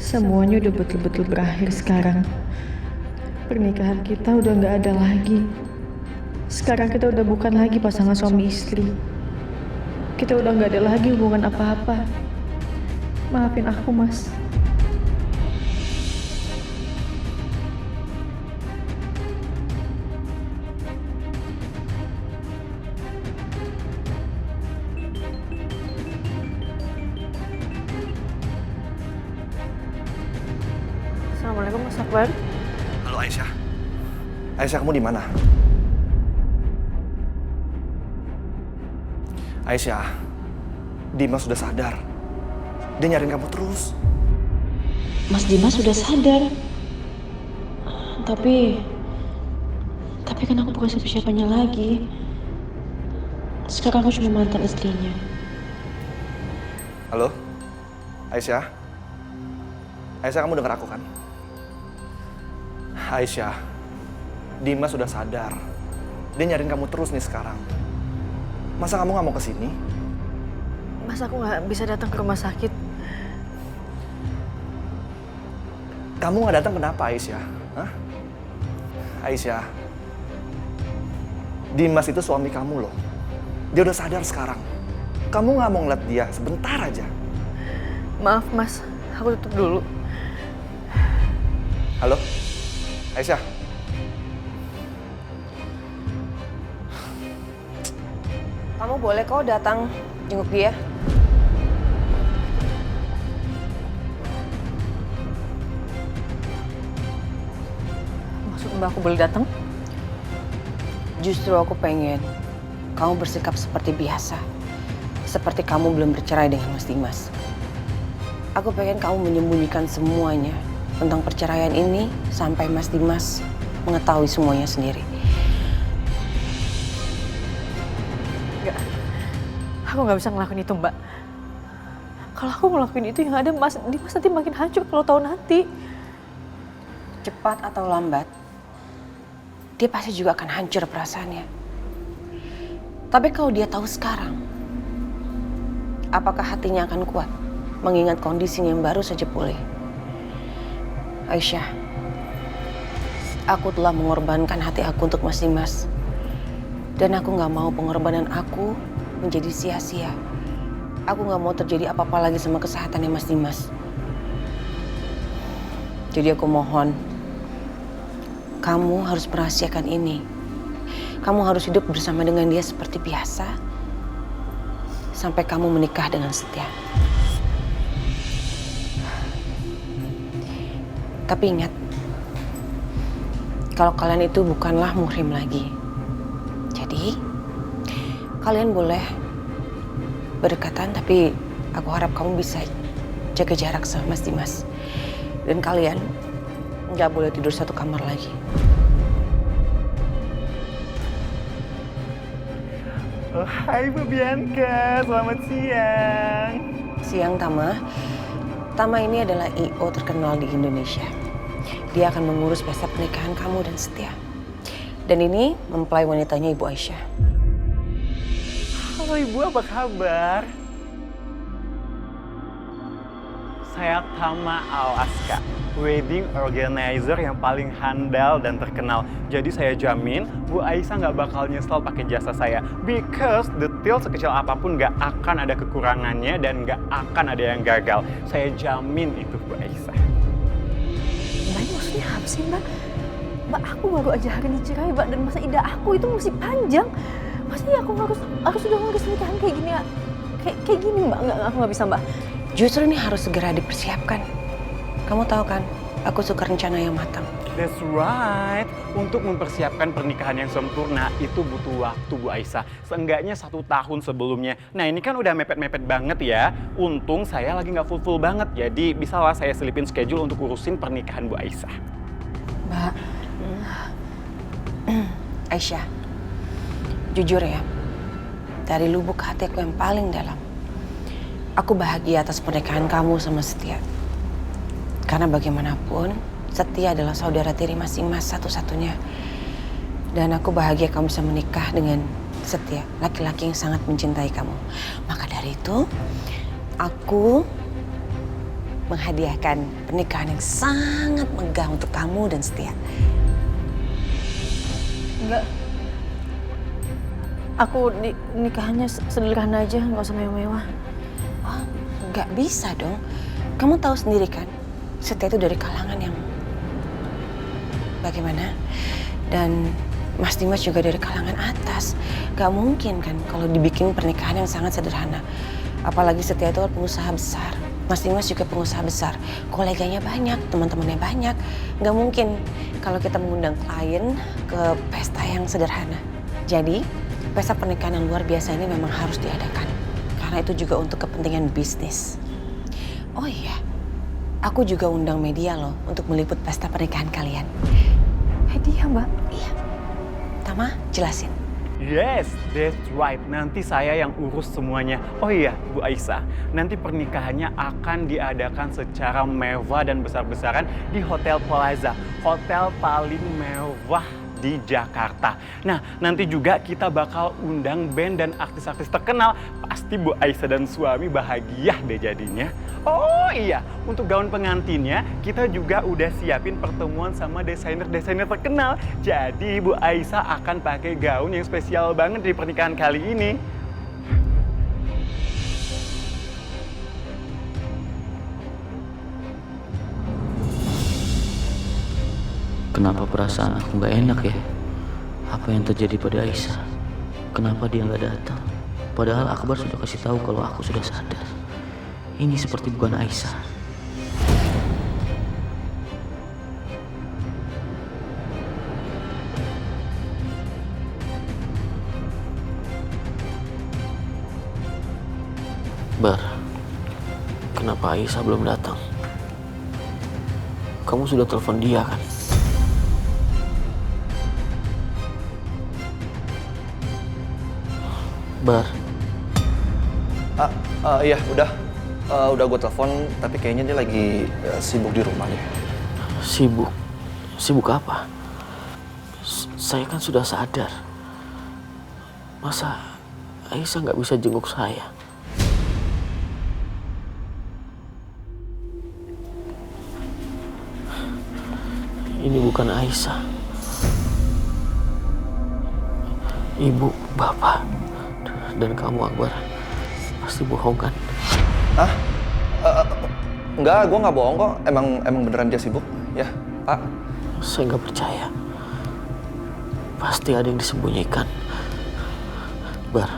Semuanya udah betul-betul berakhir sekarang. Pernikahan kita udah gak ada lagi. Sekarang kita udah bukan lagi pasangan suami istri. Kita udah gak ada lagi hubungan apa-apa. Maafin aku, Mas. Assalamualaikum, Mas Akbar. Halo Aisyah. Aisyah, kamu di mana? Aisyah, Dimas sudah sadar. Dia nyariin kamu terus. Mas Dimas sudah sadar. Tapi kan aku bukan siapa-siapanya lagi. Sekarang aku cuma mantan istrinya. Halo? Aisyah? Aisyah, kamu dengar aku kan? Aisyah, Dimas sudah sadar. Dia nyariin kamu terus nih sekarang. Masa kamu nggak mau kesini? Mas, aku nggak bisa datang ke rumah sakit. Kamu nggak datang kenapa, Aisyah? Hah? Aisyah, Dimas itu suami kamu loh. Dia udah sadar sekarang. Kamu nggak mau ngeliat dia sebentar aja. Maaf, Mas. Aku tutup dulu. Halo? Aisyah? Kamu boleh kok datang jenguk dia. Maksud Mbak aku boleh datang? Justru aku pengen kamu bersikap seperti biasa. Seperti kamu belum bercerai dengan Mas Dimas. Aku pengen kamu menyembunyikan semuanya tentang perceraian ini sampai Mas Dimas mengetahui semuanya sendiri. Enggak. Aku nggak bisa ngelakuin itu, Mbak. Kalau aku ngelakuin itu yang ada Mas Dimas nanti makin hancur kalau tahu nanti. Cepat atau lambat, dia pasti juga akan hancur perasaannya. Tapi kalau dia tahu sekarang, apakah hatinya akan kuat mengingat kondisinya yang baru saja pulih? Aisyah, aku telah mengorbankan hati aku untuk Mas Dimas. Dan aku gak mau pengorbanan aku menjadi sia-sia. Aku gak mau terjadi apa-apa lagi sama kesehatannya Mas Dimas. Jadi aku mohon, kamu harus merahasiakan ini. Kamu harus hidup bersama dengan dia seperti biasa. Sampai kamu menikah dengan Setia. Tapi ingat, kalau kalian itu bukanlah muhrim lagi. Jadi, kalian boleh berdekatan, tapi aku harap kamu bisa jaga jarak sama Mas Dimas. Dan kalian nggak boleh tidur satu kamar lagi. Oh, hai Bu Bianca, selamat siang. Siang, Tama. Tama ini adalah I.O terkenal di Indonesia. Dia akan mengurus pesta pernikahan kamu dan Setia. Dan ini mempelai wanitanya Ibu Aisyah. Halo Ibu, apa kabar? Saya Tama Al-Aska, wedding organizer yang paling handal dan terkenal. Jadi saya jamin Bu Aisyah nggak bakal nyesel pakai jasa saya. Because detail sekecil apapun nggak akan ada kekurangannya dan nggak akan ada yang gagal. Saya jamin itu Bu Aisyah. Mbak, ini maksudnya apa sih, Mbak? Mbak, aku baru aja hari ini cerai, Mbak, dan masa idah aku itu masih panjang. Pasti aku harus udah ngurus nikahan kayak gini ya. Kayak gini, Mbak. Aku nggak bisa, Mbak. Justru ini harus segera dipersiapkan. Kamu tahu kan, aku suka rencana yang matang. That's right. Untuk mempersiapkan pernikahan yang sempurna itu butuh waktu Bu Aisyah. Seenggaknya 1 tahun sebelumnya. Nah ini kan udah mepet-mepet banget ya. Untung saya lagi nggak full banget. Jadi bisalah saya selipin schedule untuk urusin pernikahan Bu Aisyah. Mbak, Aisyah, jujur ya, dari lubuk hati aku yang paling dalam, aku bahagia atas pernikahan kamu sama Setia. Karena bagaimanapun, Setia adalah saudara tiri Mas Dimas satu-satunya. Dan aku bahagia kamu bisa menikah dengan Setia, laki-laki yang sangat mencintai kamu. Maka dari itu, aku menghadiahkan pernikahan yang sangat megah untuk kamu dan Setia. Enggak. Aku nikahannya sederhana aja, nggak usah mewah-mewah. Oh, nggak bisa dong. Kamu tahu sendiri kan, Setia itu dari kalangan yang bagaimana? Dan Mas Dimas juga dari kalangan atas. Gak mungkin kan kalau dibikin pernikahan yang sangat sederhana. Apalagi Setia itu kan pengusaha besar. Mas Dimas juga pengusaha besar. Koleganya banyak, teman-temannya banyak. Gak mungkin kalau kita mengundang klien ke pesta yang sederhana. Jadi, pesta pernikahan yang luar biasa ini memang harus diadakan. Karena itu juga untuk kepentingan bisnis. Oh iya, aku juga undang media loh untuk meliput pesta pernikahan kalian. Hadiah, Mbak. Iya. Tama, jelasin. Yes, that's right. Nanti saya yang urus semuanya. Oh iya, Bu Aisyah, nanti pernikahannya akan diadakan secara mewah dan besar-besaran di Hotel Plaza. Hotel paling mewah di Jakarta. Nah, nanti juga kita bakal undang band dan artis-artis terkenal. Pasti Bu Aisyah dan suami bahagia deh jadinya. Oh iya, untuk gaun pengantinnya kita juga udah siapin pertemuan sama desainer-desainer terkenal. Jadi Bu Aisyah akan pakai gaun yang spesial banget di pernikahan kali ini. Kenapa perasaan aku nggak enak ya? Apa yang terjadi pada Aisyah? Kenapa dia nggak datang? Padahal Akbar sudah kasih tahu kalau aku sudah sadar. Ini seperti bukan Aisyah. Bar, kenapa Aisyah belum datang? Kamu sudah telepon dia kan? Bar. Iya, udah gue telepon, tapi kayaknya dia lagi sibuk di rumah nih. Sibuk? Sibuk apa? Saya kan sudah sadar. Masa Aisyah nggak bisa jenguk saya? Ini bukan Aisyah. Ibu, bapak, dan kamu Akbar pasti bohong kan? Hah? Enggak, gue nggak bohong kok. Emang beneran dia sibuk, ya, Pak? Saya nggak percaya. Pasti ada yang disembunyikan. Bar,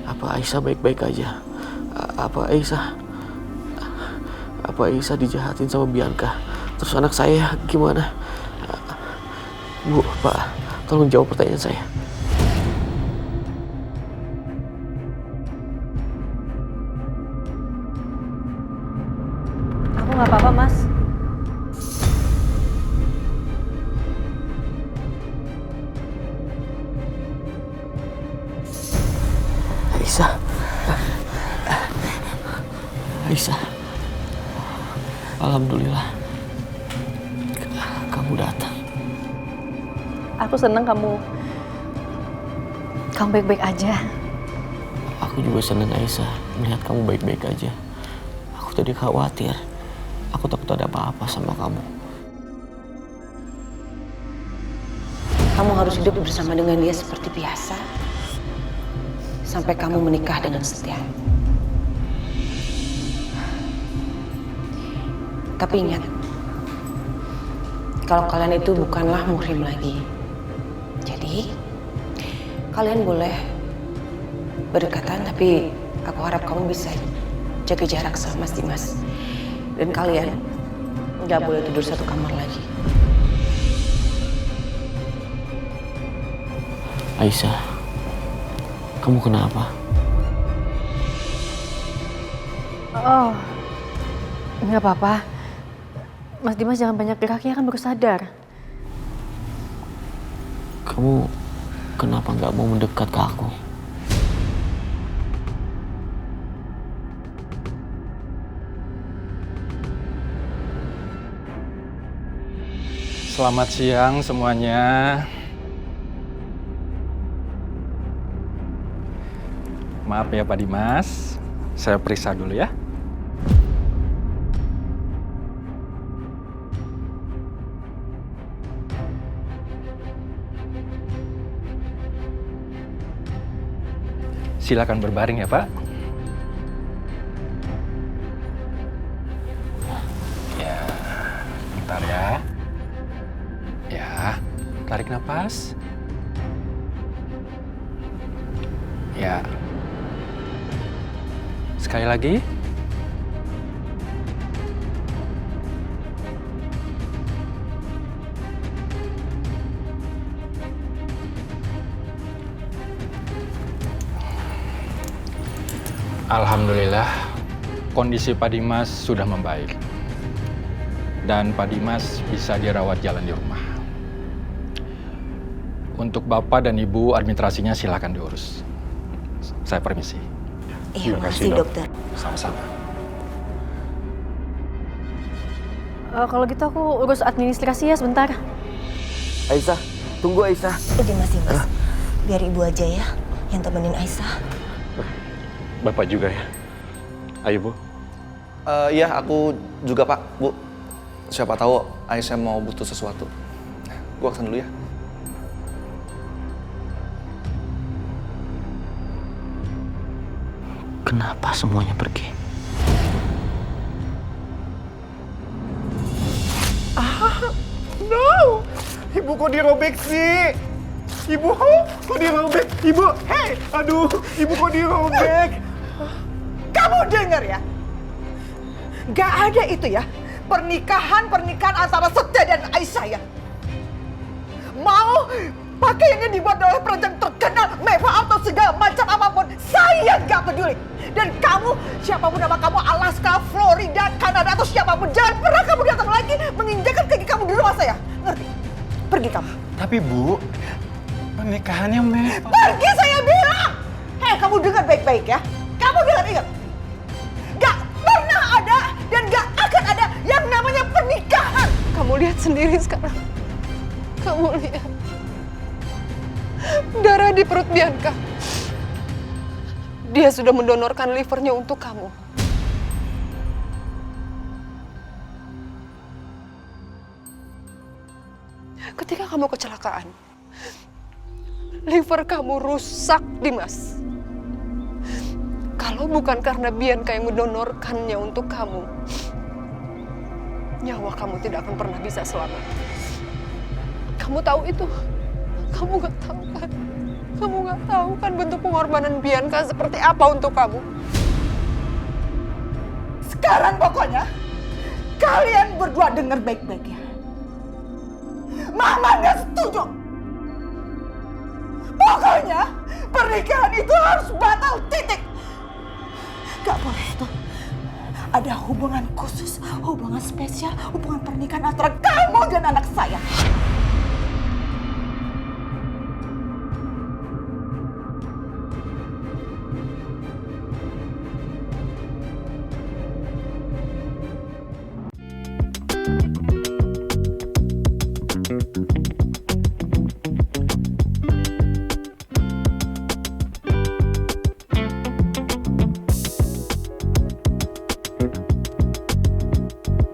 apa Aisyah baik-baik aja? Apa Aisyah dijahatin sama Bianca? Terus anak saya gimana? Bu, Pak, tolong jawab pertanyaan saya. Aku nggak apa-apa, Mas. Aisyah, alhamdulillah kamu datang. Aku seneng kamu baik-baik aja. Aku juga senang Aisyah melihat kamu baik-baik aja. Aku tadi khawatir. Aku takut ada apa-apa sama kamu. Kamu harus hidup bersama dengan dia seperti biasa. Sampai kamu menikah dengan Setia. Tapi ingat, kalau kalian itu bukanlah muhrim lagi. Jadi, kalian boleh berdekatan, tapi aku harap kamu bisa jaga jarak sama Mas Dimas. Dan kalian nggak boleh tidur satu kamar lagi. Aisyah, kamu kenapa? Oh, nggak apa-apa. Mas Dimas jangan banyak geraknya, kan baru sadar. Kamu kenapa nggak mau mendekat ke aku? Selamat siang semuanya. Maaf ya Pak Dimas, saya periksa dulu ya. silakan berbaring ya, Pak. Ya, bentar ya. Ya, tarik nafas. Ya. Sekali lagi. Alhamdulillah, kondisi Pak Dimas sudah membaik. Dan Pak Dimas bisa dirawat jalan di rumah. Untuk Bapak dan Ibu, administrasinya silakan diurus. Saya permisi. Iya, makasih dokter. Sama-sama. Kalau gitu aku urus administrasi ya sebentar. Aisyah, tunggu Aisyah. Dimas, Dimas. Biar ibu aja ya yang temenin Aisyah. Bapak juga ya. Ayo Bu. Iya, aku juga Pak, Bu. Siapa tahu Aisyah mau butuh sesuatu. Gua kesana dulu ya. Kenapa semuanya pergi? No! Ibu kok dirobek sih? Ibu kok dirobek? Ibu, hey! Aduh, ibu kok dirobek? Kamu dengar ya? Gak ada itu ya, pernikahan antara Setia dan Aisyah ya. Mau pakaiannya dibuat oleh perancang terkenal, mewah atau segala macam apapun, saya gak peduli. Dan kamu, siapapun nama kamu, Alaska, Florida, Kanada, atau siapapun, jangan pernah kamu datang lagi menginjakkan kaki kamu di rumah saya. Ngerti? Pergi kamu. Tapi Bu, pernikahannya mewah. Pergi saya bilang! Hei, kamu dengar baik-baik ya. Kamu dengar ingat. Gak pernah ada dan gak akan ada yang namanya pernikahan. Kamu lihat sendiri sekarang. Kamu lihat. Darah di perut Bianca. Dia sudah mendonorkan livernya untuk kamu. Ketika kamu kecelakaan, liver kamu rusak, Dimas. Kalau bukan karena Bianca yang mendonorkannya untuk kamu, nyawa kamu tidak akan pernah bisa selamat. Kamu tahu itu? Kamu gak tahu kan? Kamu gak tahu kan bentuk pengorbanan Bianca seperti apa untuk kamu? Sekarang pokoknya, kalian berdua dengar baik-baik ya. Mama gak setuju. Pokoknya, pernikahan itu harus batal, titik. Gak boleh itu. Ada hubungan khusus, hubungan spesial, hubungan pernikahan antara kamu dan anak saya.